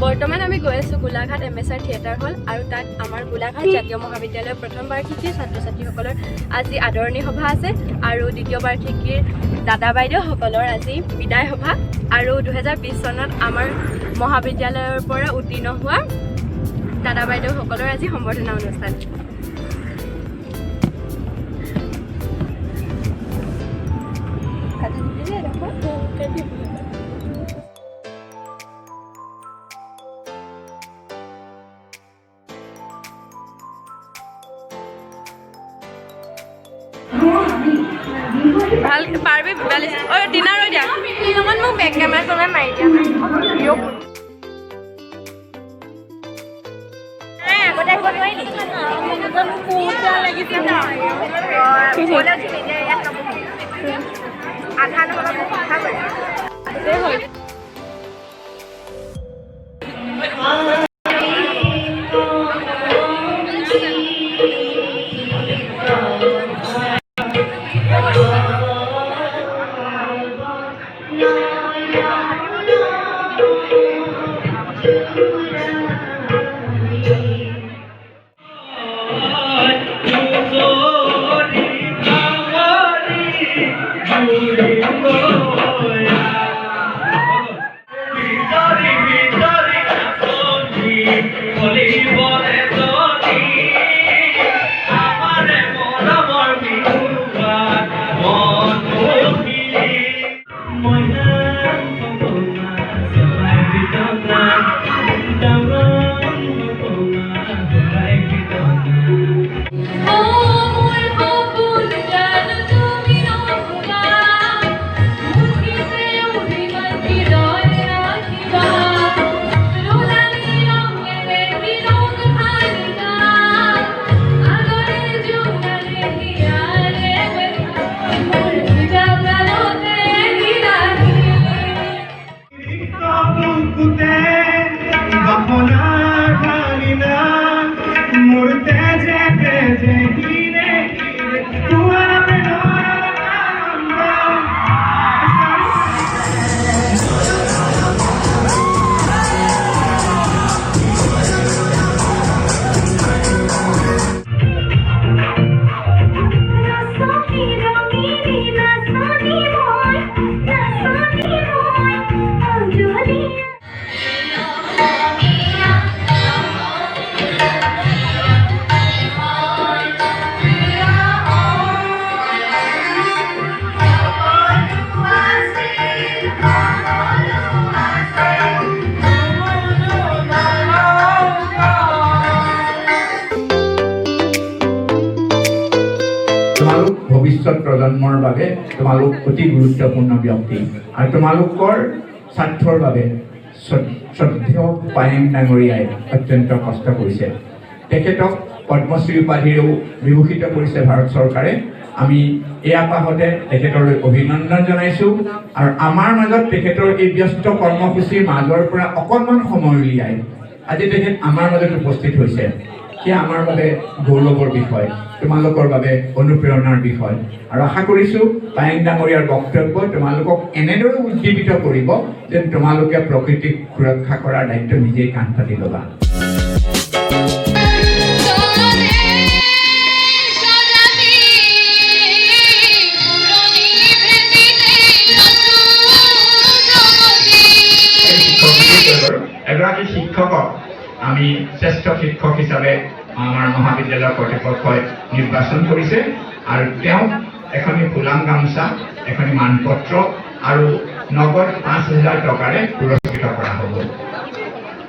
বৰ্তমান আমি গৈ আছোঁ গোলাঘাট MSR থিয়েটাৰ হল আৰু তাত আমাৰ গোলাঘাট জাতীয় মহাবিদ্যালয়ৰ প্ৰথম বাৰ্ষিকীৰ ছাত্ৰ ছাত্ৰীসকলৰ আজি আদৰণি সভা আছে আৰু দ্বিতীয় বাৰ্ষিকীৰ দাদা বাইদেউসকলৰ আজি বিদায় সভা আৰু 2020 চনত আমাৰ মহাবিদ্যালয়ৰ পৰা উত্তীৰ্ণ হোৱা দাদা বাইদেউসকলৰ আজি সম্বৰ্ধনা অনুষ্ঠান। ভাল পাৰবি বেলেঞ্চ ঐ ডিনাৰ হৈ দিয়া লগত মোক বেক কেমেৰা চলাই মাৰি দিয়া আগতে আহিব নোৱাৰিলি আধা নহ'লে কথা হয় ভৱিষ্যত প্ৰজন্মৰ বাবে তোমালোক অতি গুৰুত্বপূৰ্ণ ব্যক্তি আৰু তোমালোকৰ স্বাৰ্থৰ বাবে শ্ৰদ্ধেয় পায়েং ডাঙৰীয়াই অত্যন্ত কষ্ট কৰিছে। তেখেতক পদ্মশ্ৰী উপাধিৰেও বিভূষিত কৰিছে ভাৰত চৰকাৰে। আমি এই আপাহতে তেখেতলৈ অভিনন্দন জনাইছোঁ আৰু আমাৰ মাজত তেখেতৰ এই ব্যস্ত কৰ্মসূচীৰ মাজৰ পৰা অকণমান সময় উলিয়াই আজি তেখেত আমাৰ মাজত উপস্থিত হৈছে। সেয়া আমাৰ বাবে গৌৰৱৰ বিষয়, তোমালোকৰ বাবে অনুপ্ৰেৰণাৰ বিষয় আৰু আশা কৰিছোঁ পায়েং ডাঙৰীয়াৰ বক্তব্য তোমালোকক এনেদৰে উজ্জীৱিত কৰিব যেন তোমালোকে প্ৰকৃতিক সুৰক্ষা কৰাৰ দায়িত্ব নিজেই কান্ধ পাতি ল'বা। এগৰাকী শিক্ষকক আমি শ্ৰেষ্ঠ শিক্ষক হিচাপে আমাৰ মহাবিদ্যালয়ৰ কৰ্তৃপক্ষই নিৰ্বাচন কৰিছে আৰু তেওঁক এখনি ফুলাম গামোচা, এখনি মানপত্ৰ আৰু নগদ 5,000 টকাৰে পুৰস্কৃত কৰা হ'ব।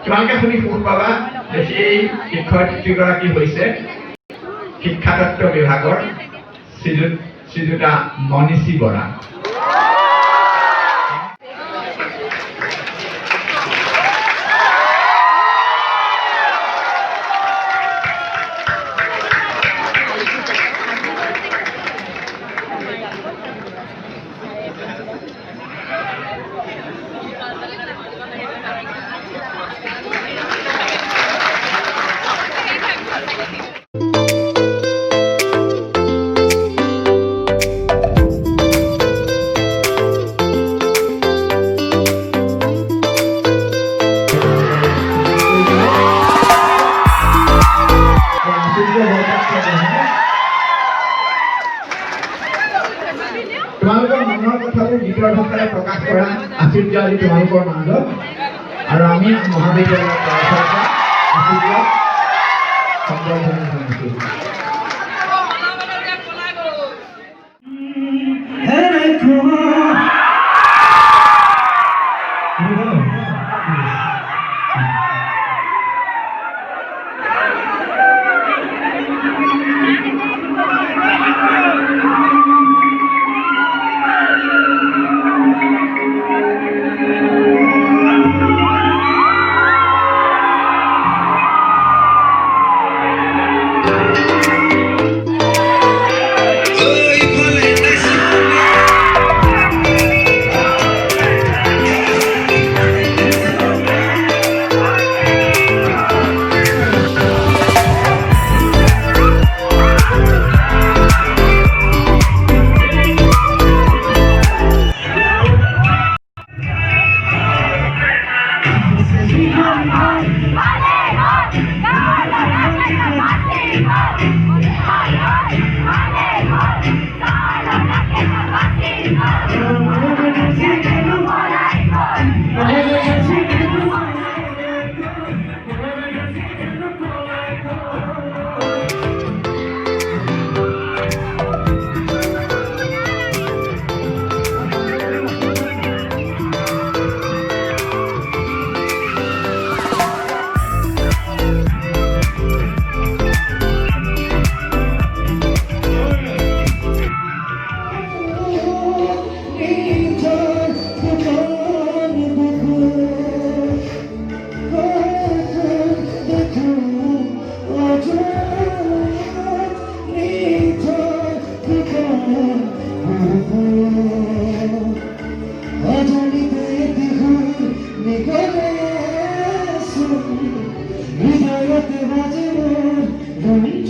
তোমালোকে শুনি সুখ পাবা যে সেই শিক্ষয়িত্ৰীগৰাকী হৈছে শিক্ষাতত্ত্ব বিভাগৰ শ্ৰীযুতা মনীষী বৰা। প্ৰাচুৰ্য আজি তোমালোকৰ মাজত আৰু আমি মহাবিদ্যালয়ৰ আশীৰ্বাদ সম্বৰ্ধনা জনাইছোঁ। Hidayet vazirin